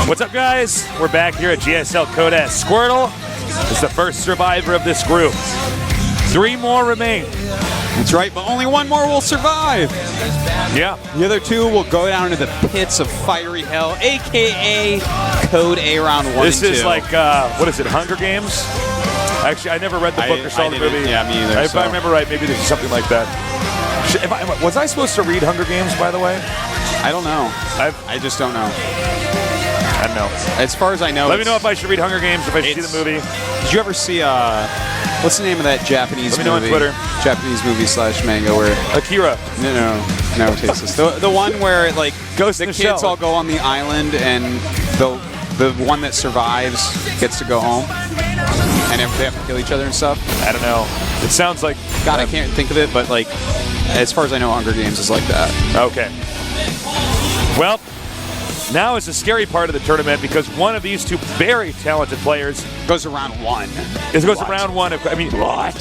What's up, guys? We're back here at GSL Codes. Squirtle is the first survivor of this group. 3 more remain. That's right, but only 1 more will survive. Yeah. The other 2 will go down into the pits of fiery hell, a.k.a. Code A round 1 This and 2. is like, what is it, Hunger Games? Actually, I never read the book or saw the movie. Yeah, me either. If I remember right, maybe this is something like that. Was I supposed to read Hunger Games, by the way? I don't know. I just don't know. I don't know. As far as I know, let me know if I should read Hunger Games, if I should see the movie. Did you ever see, what's the name of that Japanese movie? Let me know on Twitter. Japanese movie / manga where... Akira. No, Jesus. The one where, like, Ghost the in the kids Shell. all go on the island and the one that survives gets to go home. And they have to kill each other and stuff. I don't know. It sounds like... God, I can't think of it, but, like, as far as I know, Hunger Games is like that. Okay. Well, now is the scary part of the tournament because one of these 2 very talented players goes to round 1. It goes to round 1. I mean, what?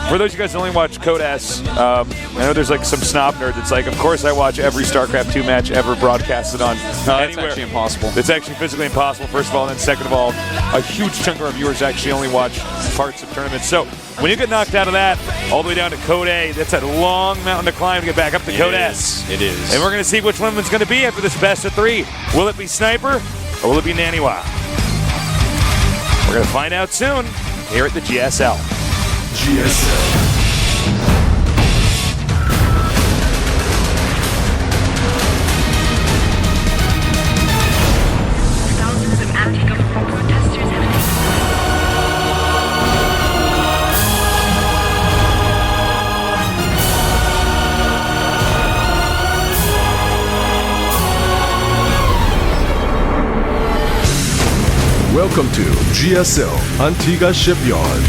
For those of you guys that only watch Code S, I know there's like some snob nerd that's like, of course I watch every StarCraft 2 match ever broadcasted on No, anywhere. that's actually impossible. It's actually physically impossible, first of all, and then second of all, a huge chunk of our viewers actually only watch parts of tournaments. So when you get knocked out of that, all the way down to Code A, that's a long mountain to climb to get back up to Code S. It is. And we're going to see which one it's going to be after this best of 3. Will it be Sniper or will it be NaNiWa? We're going to find out soon here at the GSL. GSL. Welcome to GSL Antigua Shipyard.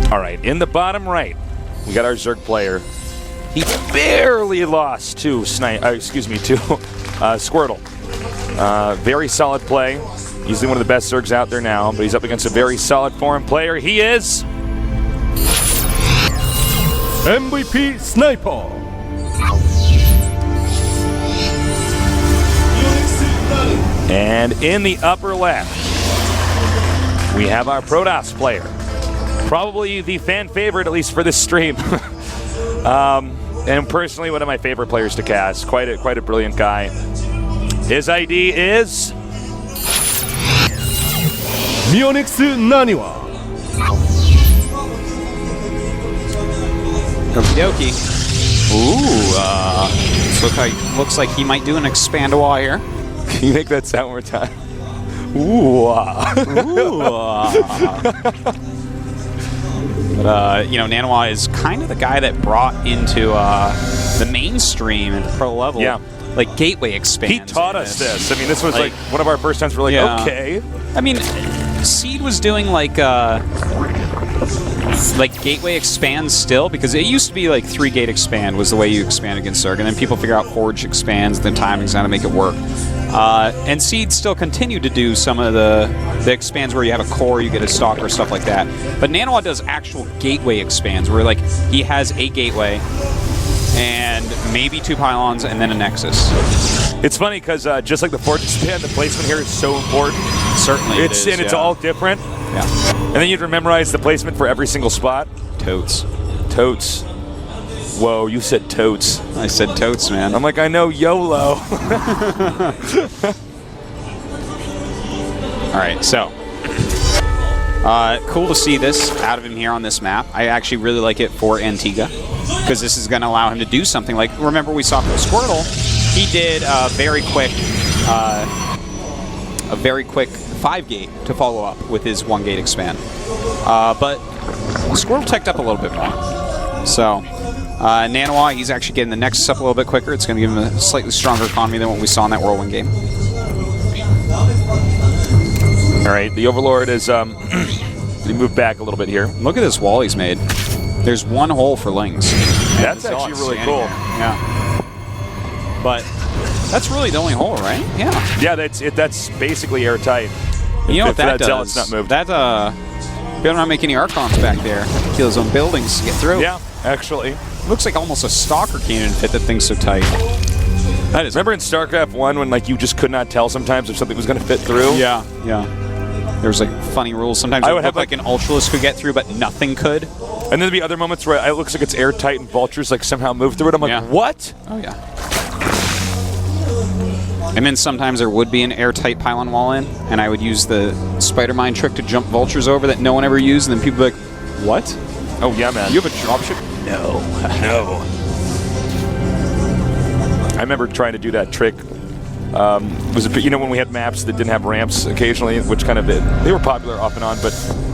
All right, in the bottom right, we got our Zerg player. He barely lost to Squirtle. Very solid play. Easily one of the best Zergs out there now, but he's up against a very solid foreign player. He is MVP Sniper. And in the upper left, we have our Protoss player. Probably the fan favorite, at least for this stream. And personally, one of my favorite players to cast. Quite a brilliant guy. His ID is NaNiWa. Okie dokie. Ooh, looks like he might do an expand-a-wah here. Can you make that sound one more time? Ooh. But, you know, NaNiWa is kind of the guy that brought into the mainstream at the pro level, like gateway expands. He taught us this. I mean, this was like one of our first times we're like, okay. I mean, Seed was doing like gateway expands still, because it used to be like 3-gate expand was the way you expand against Zerg, and then people figure out Forge expands, then timing's how to make it work. And Seed still continued to do some of the expands where you have a core, you get a stalker, stuff like that. But NaNiWa does actual gateway expands where like he has a gateway and maybe 2 pylons and then a nexus. It's funny because just like the Forge expand, the placement here is so important. Certainly it is, and it's all different. Yeah. And then you have to memorize the placement for every single spot. Totes. Whoa, you said totes. I said totes, man. I'm like, I know YOLO. All right, so cool to see this out of him here on this map. I actually really like it for Antigua because this is going to allow him to do something like, remember we saw from Squirtle, he did a very quick 5-gate to follow up with his 1-gate expand. But Squirtle teched up a little bit more. So NaNiWa, he's actually getting the Nexus up a little bit quicker. It's going to give him a slightly stronger economy than what we saw in that Whirlwind game. All right, the Overlord is he moved back a little bit here. Look at this wall he's made. There's 1 hole for Lings. That's actually really cool. Yeah. But that's really the only hole, right? Yeah. Yeah, that's basically airtight. You know what that does? Zealot's not moved. That you better not make any Archons back there. Kill his own buildings to get through. Yeah, actually. Looks like almost a Stalker cannon fit that thing's so tight. That is. Remember in StarCraft 1 when like you just could not tell sometimes if something was going to fit through? Yeah. There was like funny rules. Sometimes it would look like an Ultralist could get through, but nothing could. And then there'd be other moments where it looks like it's airtight and vultures like somehow move through it. I'm like, what? Oh yeah. And then sometimes there would be an airtight pylon wall in, and I would use the spider mine trick to jump vultures over that no one ever used, and then people would be like, what? Oh yeah, man. You have a dropship? No. I remember trying to do that trick. When we had maps that didn't have ramps occasionally, which kind of they were popular off and on,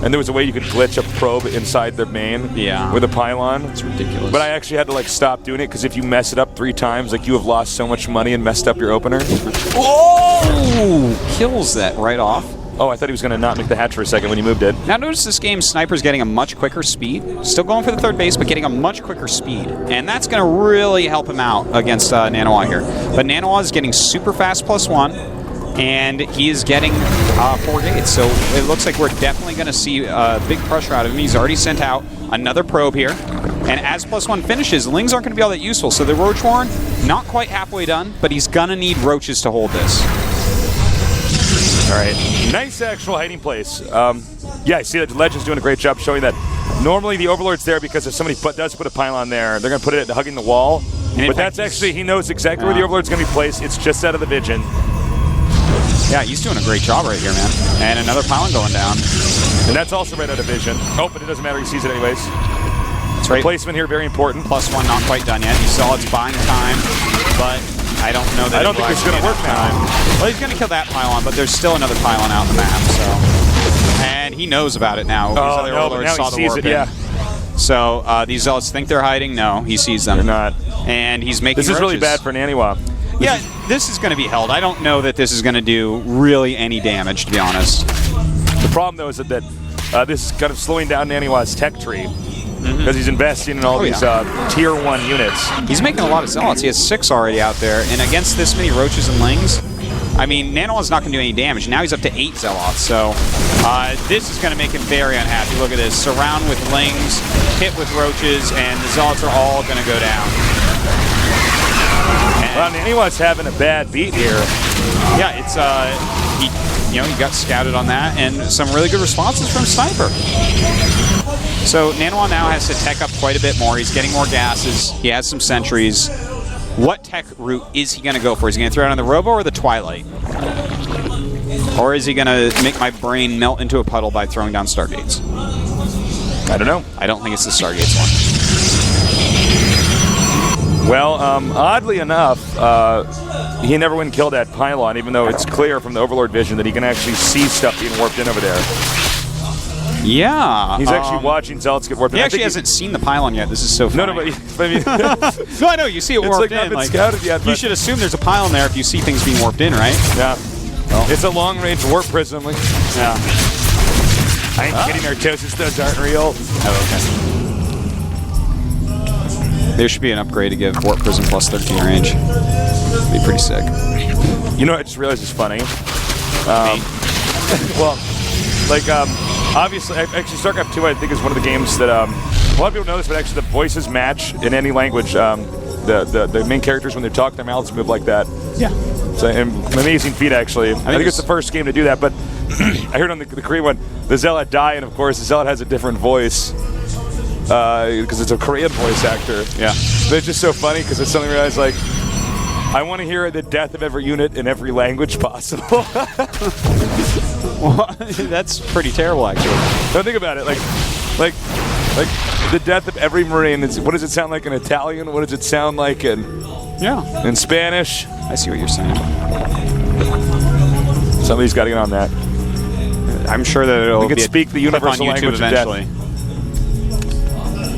and there was a way you could glitch a probe inside their main with a pylon. It's ridiculous. But I actually had to like stop doing it because if you mess it up 3 times, like you have lost so much money and messed up your opener. Oh! Kills that right off. Oh, I thought he was going to not make the hatch for a second when he moved it. Now notice this game, Sniper's getting a much quicker speed. Still going for the third base, but getting a much quicker speed. And that's going to really help him out against NaNiWa here. But NaNiWa is getting super fast +1, and he is getting 4 gates. So it looks like we're definitely going to see big pressure out of him. He's already sent out another probe here. And as +1 finishes, Lings aren't going to be all that useful. So the Roach Warren, not quite halfway done, but he's going to need Roaches to hold this. All right, nice actual hiding place. Yeah, I see that Legend's doing a great job showing that normally the Overlord's there because if somebody does put a pylon there, they're going to put it hugging the wall. But that's actually, he knows exactly where the Overlord's going to be placed. It's just out of the vision. Yeah, he's doing a great job right here, man. And another pylon going down. And that's also right out of vision. Oh, but it doesn't matter. He sees it anyways. That's right. Placement here, very important. +1 not quite done yet. You saw it's buying time, but I don't know that I don't think it's going to work now. Well, he's going to kill that pylon, but there's still another pylon out on the map, so. And he knows about it now. Oh, no, but now he sees it, yeah. So these Zealots think they're hiding. No, he sees them. They're not. And he's making This is really bad for NaNiWa. Yeah, this is going to be held. I don't know that this is going to do really any damage, to be honest. The problem, though, is that this is kind of slowing down NaNiWa's tech tree. Because he's investing in all these tier 1 units. He's making a lot of Zealots. He has 6 already out there. And against this many Roaches and Lings, I mean, NaNiWa's not going to do any damage. Now he's up to 8 Zealots. So this is going to make him very unhappy. Look at this. Surround with Lings, hit with Roaches, and the Zealots are all going to go down. Well, NaNiWa's having a bad beat here. Yeah, it's he got scouted on that, and some really good responses from Sniper. So NaNiWa now has to tech up quite a bit more. He's getting more gases. He has some sentries. What tech route is he going to go for? Is he going to throw it on the Robo or the Twilight? Or is he going to make my brain melt into a puddle by throwing down Stargates? I don't know. I don't think it's the Stargates one. Well, oddly enough, he never went and killed that pylon, even though it's clear from the Overlord vision that he can actually see stuff being warped in over there. Yeah. He's actually watching Zealots get warped in. He actually hasn't seen the pylon yet. This is so funny. No, but I mean... No, I know. You see it warped in. It's not been scouted yet. You should assume there's a pylon there if you see things being warped in, right? Yeah. Well, it's a long-range warp prism. Yeah. I ain't kidding. Artosis, those aren't real. Oh, okay. There should be an upgrade to give Warp Prism plus 13 range. Be pretty sick. You know what I just realized is funny? Well, like, obviously, actually, StarCraft 2, I think, is one of the games that, a lot of people know this, but actually the voices match in any language. The main characters, when they talk, their mouths move like that. Yeah. It's an amazing feat, actually. I think it's the first game to do that, but I heard on the Korean one, the Zealot die, and of course, the Zealot has a different voice. Because it's a Korean voice actor. Yeah. But it's just so funny because it's something where I was like, I want to hear the death of every unit in every language possible. Well, that's pretty terrible, actually. Don't think about it. Like the death of every Marine. What does it sound like in Italian? What does it sound like in Spanish? I see what you're saying. Somebody's got to get on that. I'm sure that it'll we can speak the universal on YouTube language eventually. of death.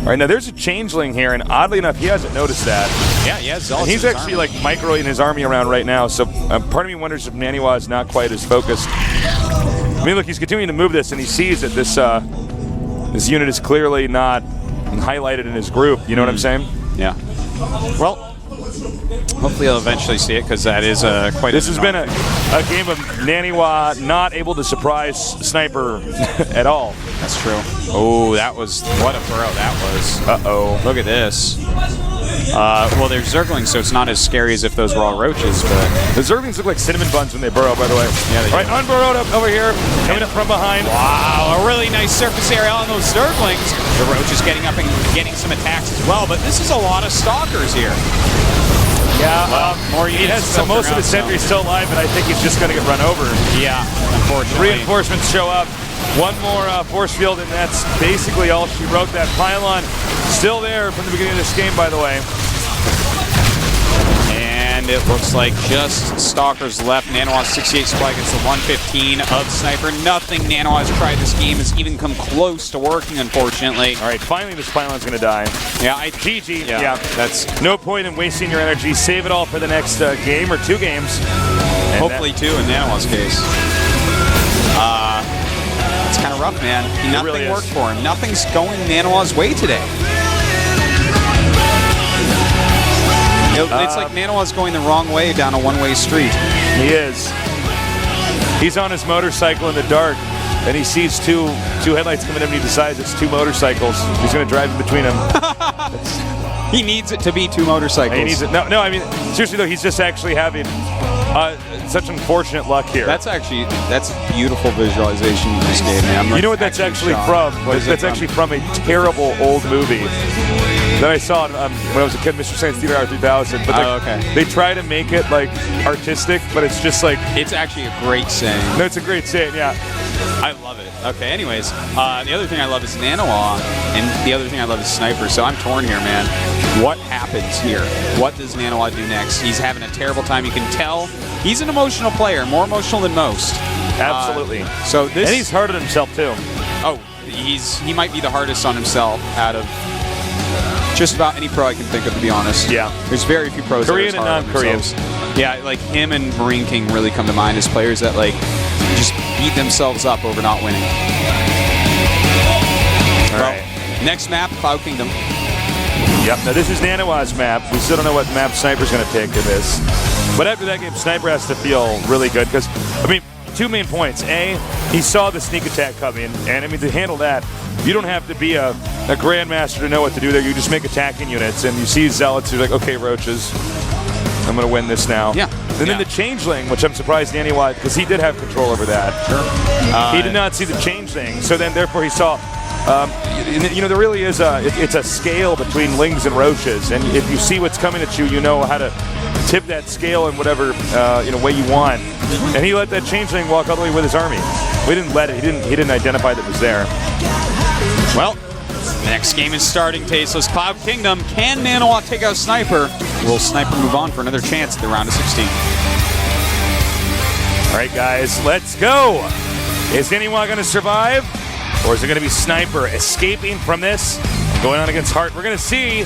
All right, now there's a changeling here, and oddly enough, he hasn't noticed that. Yeah, he has Zealots. And he's actually like microing his army around right now, so part of me wonders if NaNiWa is not quite as focused. I mean, look, he's continuing to move this, and he sees that this unit is clearly not highlighted in his group. You know what I'm saying? Yeah. Well, hopefully he'll eventually see it, because that is quite. This has been a game of NaNiWa not able to surprise Sniper at all. That's true. Oh, that was what a throw that was. Uh-oh. Look at this. Well, they're Zerglings, so it's not as scary as if those were all roaches, but... The Zerglings look like cinnamon buns when they burrow, by the way. Yeah, they do. All right, unburrowed up over here, coming up from behind. Wow, a really nice surface area on those Zerglings. The Roach is getting up and getting some attacks as well, but this is a lot of Stalkers here. Yeah, more he has most of his sentries still alive, but I think he's just going to get run over. Yeah, unfortunately. Reinforcements show up. One more force field, and that's basically all she wrote. That pylon still there from the beginning of this game, by the way. And it looks like just Stalkers left. NaNiWa 68 supply against the 115 of Sniper. Nothing NaNiWa has tried this game has even come close to working, unfortunately. All right, finally this pylon's going to die. Yeah, GG. Yeah, that's no point in wasting your energy. Save it all for the next game or 2 games. And hopefully 2 in NaNiWa's case. It's kind of rough, man. Nothing really worked for him. Nothing's going NaNiWa's way today. It's like NaNiWa's going the wrong way down a one-way street. He is. He's on his motorcycle in the dark, and he sees two headlights coming in, and he decides it's 2 motorcycles. He's going to drive in between them. He needs it to be 2 motorcycles. He needs it. No, I mean, seriously, though, he's just actually having such unfortunate luck here. That's a beautiful visualization you just gave me. You know what that's actually from? That's actually from a terrible old movie that I saw when I was a kid, Mr. Science Theater Hour 3000. But they try to make it like artistic, but it's just like... It's actually a great saying. No, it's a great saying, yeah. I love it. Okay, anyways, the other thing I love is NaNiWa, and the other thing I love is Sniper, so I'm torn here, man. What happens here? What does NaNiWa do next? He's having a terrible time. You can tell he's an emotional player, more emotional than most. Absolutely. And he's hard on himself, too. Oh, he might be the hardest on himself out of just about any pro I can think of, to be honest. Yeah. There's very few pros Korean that are and non-Koreans. Yeah, like him and Marine King really come to mind as players that like just beat themselves up over not winning. All right. Next map, Cloud Kingdom. Yep. Now this is NaNiWa's map. We still don't know what map Sniper's going to pick in this. But after that game, Sniper has to feel really good because, I mean, 2 main points. A, he saw the sneak attack coming, and I mean, to handle that, you don't have to be a grandmaster to know what to do there. You just make attacking units, and you see Zealots, you're like, okay, Roaches, I'm going to win this now. Yeah. And then the Changeling, which I'm surprised NaNiWa, because he did have control over that. Sure. He did not see the Changeling, so then therefore he saw, there really is it's a scale between Lings and Roaches, and if you see what's coming at you, you know how to tip that scale in whatever way you want. And he let that Changeling walk all the way with his army. We didn't let it. He didn't identify that it was there. Well, the next game is starting. Tasteless Cloud Kingdom. Can NaNiWa take out Sniper? Will Sniper move on for another chance at the round of 16? All right, guys, let's go. Is NaNiWa going to survive, or is it going to be Sniper escaping from this, going on against Heart? We're going to see.